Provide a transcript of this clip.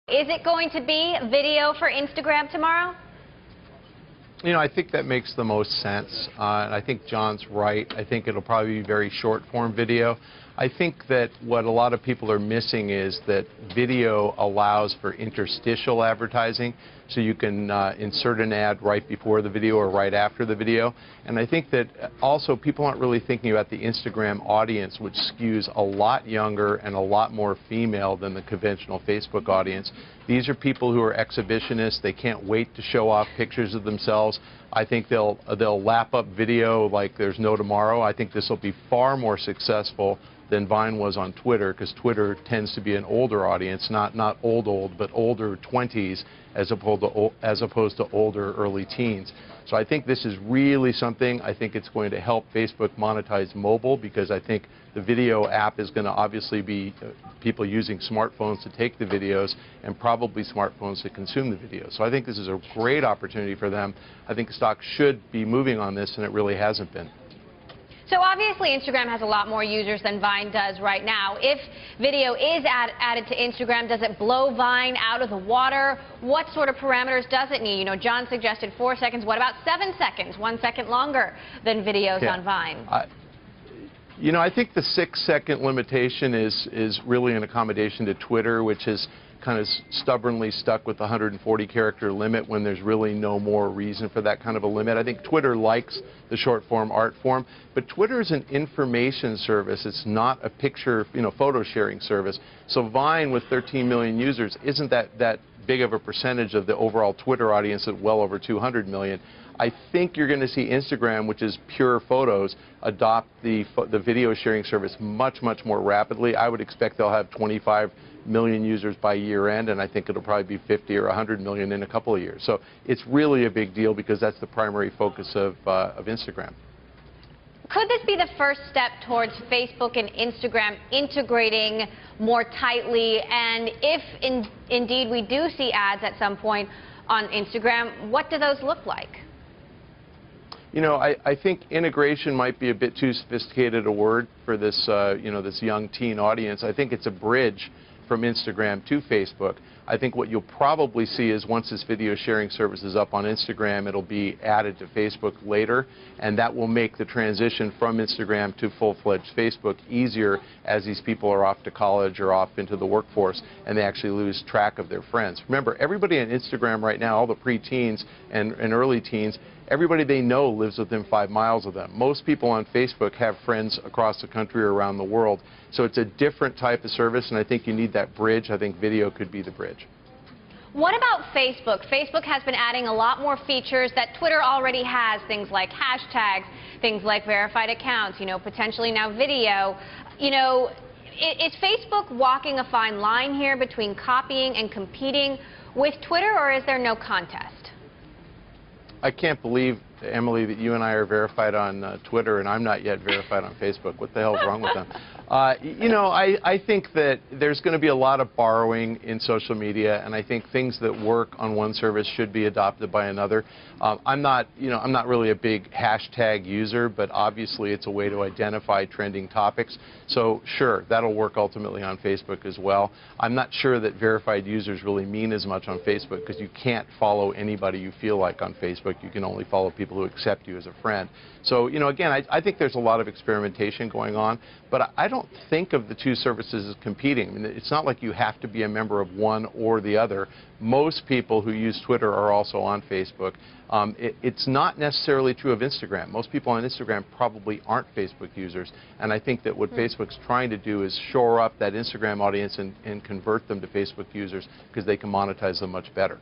Is it going to be video for Instagram tomorrow? You know, I think that makes the most sense. And I think John's right. I think it'll probably be very short-form video. I think that what a lot of people are missing is that video allows for interstitial advertising, so you can insert an ad right before the video or right after the video. And I think that also people aren't really thinking about the Instagram audience, which skews a lot younger and a lot more female than the conventional Facebook audience. These are people who are exhibitionists. They can't wait to show off pictures of themselves. I think they'll lap up video like there's no tomorrow. I think this will be far more successful than Vine was on Twitter, because Twitter tends to be an older audience, not old, but older 20s as opposed to older early teens. So I think this is really something. I think it's going to help Facebook monetize mobile, because I think the video app is going to obviously be people using smartphones to take the videos and probably smartphones to consume the videos. So I think this is a great opportunity for them. I think stock should be moving on this, and it really hasn't been. So obviously Instagram has a lot more users than Vine does right now. If video is added to Instagram, does it blow Vine out of the water? What sort of parameters does it need? You know, John suggested 4 seconds. What about 7 seconds? 1 second longer than videos on Vine. You know, I think the 6-second limitation is really an accommodation to Twitter, which has kind of stubbornly stuck with the 140-character limit when there's really no more reason for that kind of a limit. I think Twitter likes the short-form art form, but Twitter is an information service. It's not a picture, photo sharing service. So Vine, with 13 million users, isn't that big of a percentage of the overall Twitter audience at well over 200 million. I think you're going to see Instagram, which is pure photos, adopt the video sharing service much more rapidly. I would expect they'll have 25 million users by year end, and I think it'll probably be 50 or 100 million in a couple of years. So it's really a big deal, because that's the primary focus of Instagram. Could this be the first step towards Facebook and Instagram integrating more tightly? And if indeed we do see ads at some point on Instagram, what do those look like? You know, I think integration might be a bit too sophisticated a word for this, this young teen audience. I think it's a bridge from Instagram to Facebook. I think what you'll probably see is once this video sharing service is up on Instagram, it'll be added to Facebook later, and that will make the transition from Instagram to full-fledged Facebook easier as these people are off to college or off into the workforce and they actually lose track of their friends. Remember, everybody on Instagram right now, all the pre-teens and early teens, everybody they know lives within 5 miles of them. Most people on Facebook have friends across the country or around the world. So it's a different type of service, and I think you need that bridge. I think video could be the bridge. What about Facebook? Facebook has been adding a lot more features that Twitter already has, things like hashtags, things like verified accounts, potentially now video. Is Facebook walking a fine line here between copying and competing with Twitter, or is there no contest? I can't believe, Emily, that you and I are verified on Twitter and I'm not yet verified on Facebook. What the hell's wrong with them? I think that there's going to be a lot of borrowing in social media, and I think things that work on one service should be adopted by another. I'm not really a big hashtag user, but obviously it's a way to identify trending topics. So sure, that'll work ultimately on Facebook as well. I'm not sure that verified users really mean as much on Facebook, because you can't follow anybody you feel like on Facebook. You can only follow people who accept you as a friend. So, again, I think there's a lot of experimentation going on, but I don't think of the two services as competing. I mean, it's not like you have to be a member of one or the other. Most people who use Twitter are also on Facebook. It's not necessarily true of Instagram. Most people on Instagram probably aren't Facebook users, and I think that what Facebook's trying to do is shore up that Instagram audience and convert them to Facebook users, because they can monetize them much better.